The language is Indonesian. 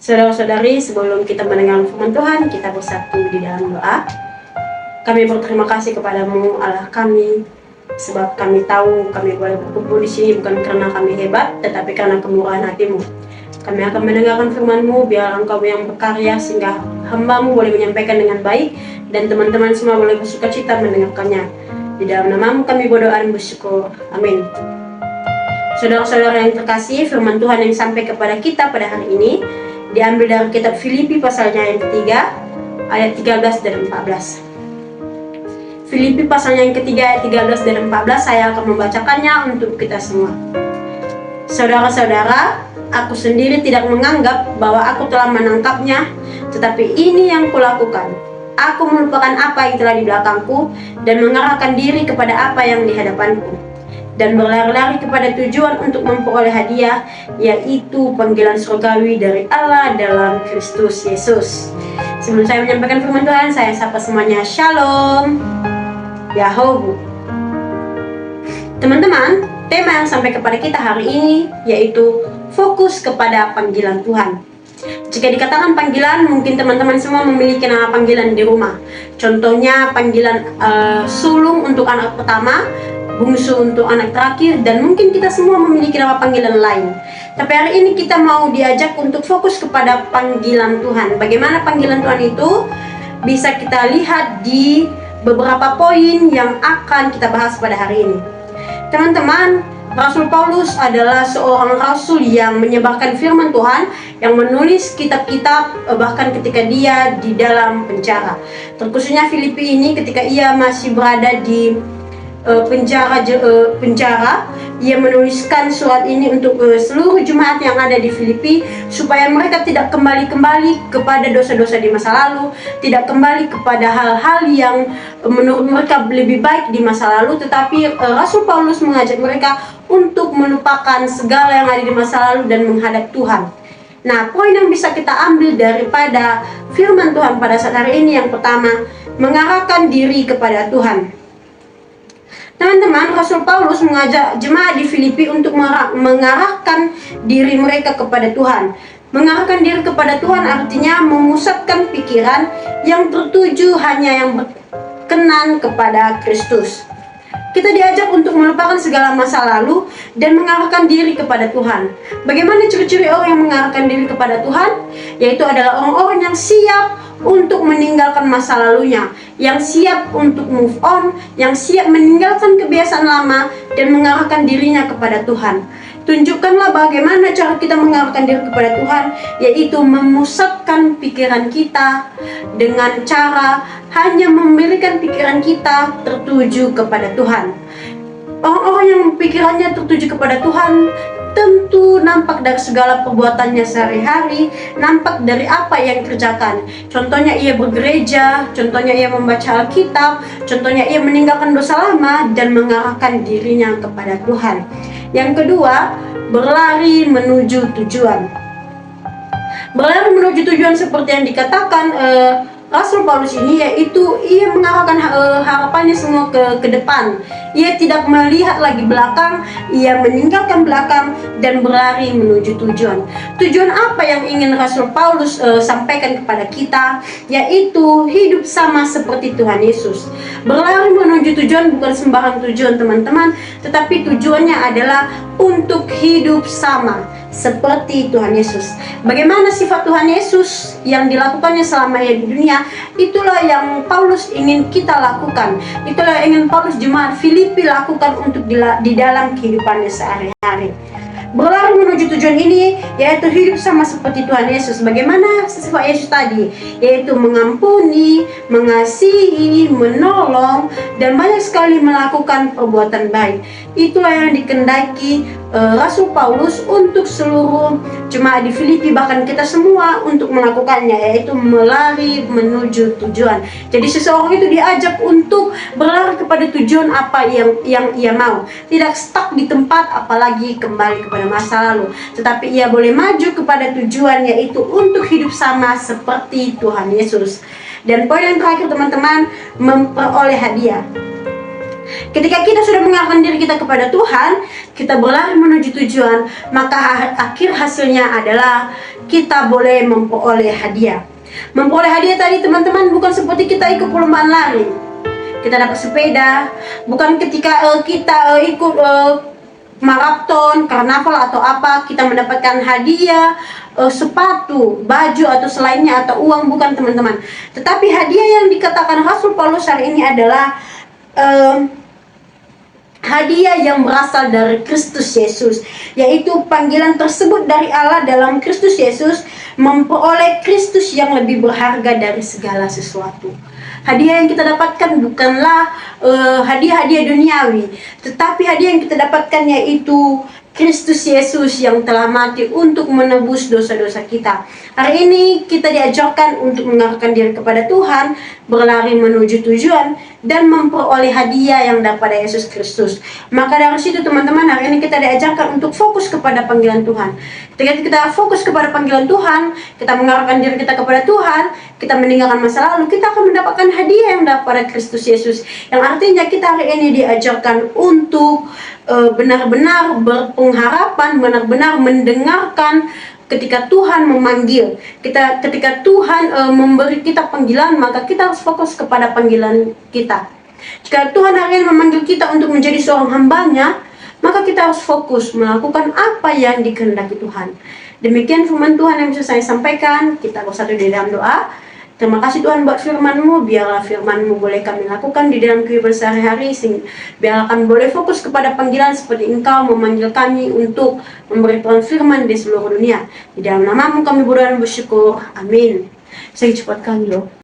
Saudara-saudari, sebelum kita mendengar firman Tuhan, kita bersatu di dalam doa. Kami berterima kasih kepadamu, Allah kami, sebab kami tahu kami boleh berkumpul di sini bukan karena kami hebat, tetapi karena kemurahan hatimu. Kami akan mendengarkan firman-Mu, biar Engkau yang berkarya sehingga hamba-Mu boleh menyampaikan dengan baik dan teman-teman semua boleh bersuka cita mendengarkannya. Di dalam nama-Mu kami berdoa dan bersyukur. Amin. Saudara-saudara yang terkasih, firman Tuhan yang sampai kepada kita pada hari ini diambil dari kitab Filipi pasalnya yang ketiga, ayat 13 dan 14. Filipi pasalnya yang ketiga, ayat 13 dan 14, saya akan membacakannya untuk kita semua. Saudara-saudara, aku sendiri tidak menganggap bahwa aku telah menangkapnya, tetapi ini yang kulakukan. Aku melupakan apa yang telah di belakangku dan mengarahkan diri kepada apa yang di hadapanku, dan berlari-lari kepada tujuan untuk memperoleh hadiah, yaitu panggilan surgawi dari Allah dalam Kristus Yesus. Sebelum saya menyampaikan firman Tuhan, saya sapa semuanya Shalom Yahobu. Teman-teman, tema yang sampai kepada kita hari ini yaitu fokus kepada panggilan Tuhan. Jika dikatakan panggilan, mungkin teman-teman semua memiliki nama panggilan di rumah. Contohnya panggilan sulung untuk anak pertama, bungsu untuk anak terakhir, dan mungkin kita semua memiliki nama panggilan lain. Tapi hari ini kita mau diajak untuk fokus kepada panggilan Tuhan. Bagaimana panggilan Tuhan itu bisa kita lihat di beberapa poin yang akan kita bahas pada hari ini. Teman-teman, Rasul Paulus adalah seorang rasul yang menyebarkan firman Tuhan, yang menulis kitab-kitab bahkan ketika dia di dalam penjara. Terkhususnya Filipi ini ketika ia masih berada di penjara, ia menuliskan surat ini untuk seluruh jemaat yang ada di Filipi, supaya mereka tidak kembali kepada dosa-dosa di masa lalu, tidak kembali kepada hal-hal yang menurut mereka lebih baik di masa lalu, tetapi Rasul Paulus mengajak mereka untuk melupakan segala yang ada di masa lalu dan menghadap Tuhan. Nah, poin yang bisa kita ambil daripada firman Tuhan pada saat hari ini, yang pertama, mengarahkan diri kepada Tuhan. Teman-teman, Rasul Paulus mengajak jemaat di Filipi untuk mengarahkan diri mereka kepada Tuhan. Mengarahkan diri kepada Tuhan artinya memusatkan pikiran yang tertuju hanya yang berkenan kepada Kristus. Kita diajak untuk melupakan segala masa lalu dan mengarahkan diri kepada Tuhan. Bagaimana ciri-ciri orang yang mengarahkan diri kepada Tuhan? Yaitu adalah orang-orang yang siap untuk meninggalkan masa lalunya, yang siap untuk move on, yang siap meninggalkan kebiasaan lama dan mengarahkan dirinya kepada Tuhan. Tunjukkanlah bagaimana cara kita mengarahkan diri kepada Tuhan, yaitu memusatkan pikiran kita dengan cara hanya memberikan pikiran kita tertuju kepada Tuhan. Orang-orang yang pikirannya tertuju kepada Tuhan tentu nampak dari segala perbuatannya sehari-hari, nampak dari apa yang dikerjakan. Contohnya ia bergereja, contohnya ia membaca Alkitab, contohnya ia meninggalkan dosa lama dan mengarahkan dirinya kepada Tuhan. Yang kedua, berlari menuju tujuan. Berlari menuju tujuan seperti yang dikatakan Rasul Paulus ini, yaitu ia mengarahkan harapannya semua ke depan. Ia tidak melihat lagi belakang, ia meninggalkan belakang dan berlari menuju tujuan. Tujuan apa yang ingin Rasul Paulus sampaikan kepada kita? Yaitu hidup sama seperti Tuhan Yesus. Berlari menuju tujuan bukan sembarang tujuan, teman-teman, tetapi tujuannya adalah untuk hidup sama seperti Tuhan Yesus. Bagaimana sifat Tuhan Yesus yang dilakukannya selama ia di dunia, itulah yang Paulus ingin kita lakukan. Itulah yang ingin Paulus jemaat Filipi lakukan untuk di dalam kehidupannya sehari-hari. Berlari menuju tujuan ini yaitu hidup sama seperti Tuhan Yesus. Bagaimana sifat Yesus tadi? Yaitu mengampuni, mengasihi, menolong, dan banyak sekali melakukan perbuatan baik. Itulah yang dikehendaki Rasul Paulus untuk seluruh jemaat di Filipi, bahkan kita semua untuk melakukannya, yaitu melari menuju tujuan. Jadi seseorang itu diajak untuk berlari kepada tujuan apa yang ia mau. Tidak stuck di tempat, apalagi kembali kepada masa lalu, tetapi ia boleh maju kepada tujuan, yaitu untuk hidup sama seperti Tuhan Yesus. Dan poin yang terakhir, teman-teman, memperoleh hadiah. Ketika kita sudah mengarahkan diri kita kepada Tuhan, kita berlari menuju tujuan, maka akhir hasilnya adalah kita boleh memperoleh hadiah. Memperoleh hadiah tadi teman-teman bukan seperti kita ikut perlombaan lari. Kita dapat sepeda, bukan ketika kita ikut maraton, karnaval atau apa, kita mendapatkan hadiah, sepatu, baju atau selainnya atau uang, bukan teman-teman. Tetapi hadiah yang dikatakan Rasul Paulus hari ini adalah hadiah yang berasal dari Kristus Yesus, yaitu panggilan tersebut dari Allah dalam Kristus Yesus, memperoleh Kristus yang lebih berharga dari segala sesuatu. Hadiah yang kita dapatkan bukanlah hadiah-hadiah duniawi, tetapi hadiah yang kita dapatkan yaitu Kristus Yesus yang telah mati untuk menebus dosa-dosa kita. Hari ini kita diajarkan untuk mengarahkan diri kepada Tuhan, berlari menuju tujuan, dan memperoleh hadiah yang daripada Yesus Kristus. Maka dari situ teman-teman, hari ini kita diajarkan untuk fokus kepada panggilan Tuhan. Ketika kita fokus kepada panggilan Tuhan, kita mengarahkan diri kita kepada Tuhan, kita meninggalkan masa lalu, kita akan mendapatkan hadiah yang daripada Kristus Yesus. Yang artinya kita hari ini diajarkan untuk benar-benar berpengharapan, benar-benar mendengarkan ketika Tuhan memanggil kita, ketika Tuhan memberi kita panggilan, maka kita harus fokus kepada panggilan kita. Jika Tuhan hari ini memanggil kita untuk menjadi seorang hambanya, maka kita harus fokus melakukan apa yang dikehendaki Tuhan. Demikian firman Tuhan yang bisa saya sampaikan. Kita bersatu di dalam doa. Terima kasih Tuhan buat firman-Mu, biarlah firman-Mu boleh kami lakukan di dalam kehidupan sehari-hari, biarlah kami boleh fokus kepada panggilan seperti Engkau memanggil kami untuk memberikan firman di seluruh dunia. Di dalam nama-Mu kami berdoa dan bersyukur. Amin. Saya cepat kami loh.